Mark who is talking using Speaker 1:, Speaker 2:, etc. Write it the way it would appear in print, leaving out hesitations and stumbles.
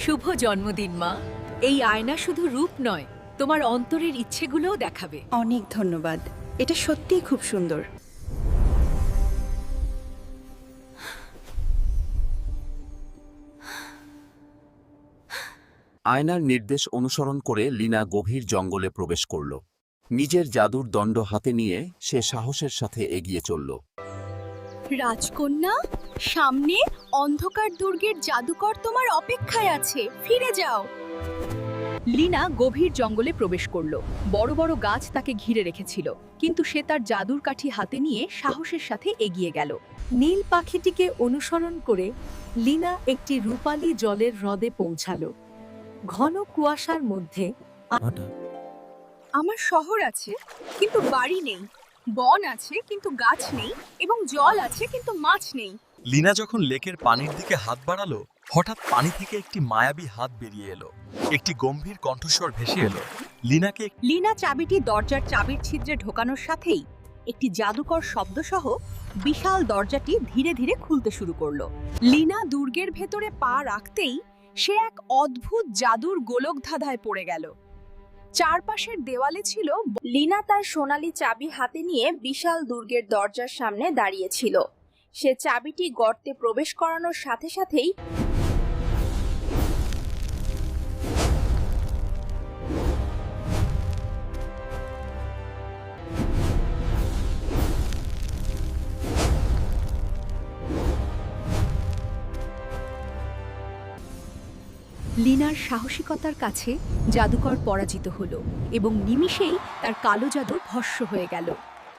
Speaker 1: শুভ জন্মদিন মা। এই আয়না শুধু রূপ নয়, তোমার অন্তরের ইচ্ছেগুলোও দেখাবে।
Speaker 2: অনেক ধন্যবাদ, এটা সত্যিই খুব সুন্দর।
Speaker 3: আয়নার নির্দেশ অনুসরণ করে লীনা গভীর জঙ্গলে প্রবেশ করল। নিজের জাদুর দণ্ড হাতে নিয়ে সে সাহসের সাথে এগিয়ে চলল।
Speaker 4: রাজকন্যা, সামনে অন্ধকার দুর্গের জাদুকর তোমার অপেক্ষায় আছে, ফিরে যাও।
Speaker 1: লীনা গভীর জঙ্গলে প্রবেশ করল। বড় বড় গাছ তাকে ঘিরে রেখেছিল, কিন্তু সে তার জাদুর কাঠি হাতে নিয়ে সাহসের সাথে এগিয়ে গেল। নীল পাখিটিকে অনুসরণ করে লীনা একটি রূপালী জলের হ্রদে পৌঁছালো। ঘন কুয়াশার মধ্যে
Speaker 4: আমার শহর আছে কিন্তু বাড়ি নেই, বন আছে কিন্তু গাছ নেই, এবং জল আছে কিন্তু মাছ নেই।
Speaker 5: লীনা যখন লেকের পানির দিকে হাত বাড়ালো, হঠাৎ পানি থেকে একটি মায়াবী হাত বেরিয়ে এলো। একটি গম্ভীর কণ্ঠস্বর ভেসে এলো। লীনাকে
Speaker 1: লীনা চাবিটি দরজার চাবির ছিদ্রে ঢোকানোর সাথেই একটি জাদুকর শব্দসহ বিশাল দরজাটি ধীরে ধীরে খুলতে শুরু করলো।
Speaker 4: লীনা দুর্গের ভেতরে পা রাখতেই সে এক অদ্ভুত জাদুর গোলকধাঁধায় পড়ে গেল। চারপাশের দেওয়ালে ছিল। লীনা তার সোনালী চাবি হাতে নিয়ে বিশাল দুর্গের দরজার সামনে দাঁড়িয়েছিল। সে চাবিটি গর্তে প্রবেশ করানোর সাথে সাথেই
Speaker 1: লীনার সাহসিকতার কাছে জাদুকর পরাজিত হলো এবং নিমিষেই তার কালো জাদু ভস্ম হয়ে গেল।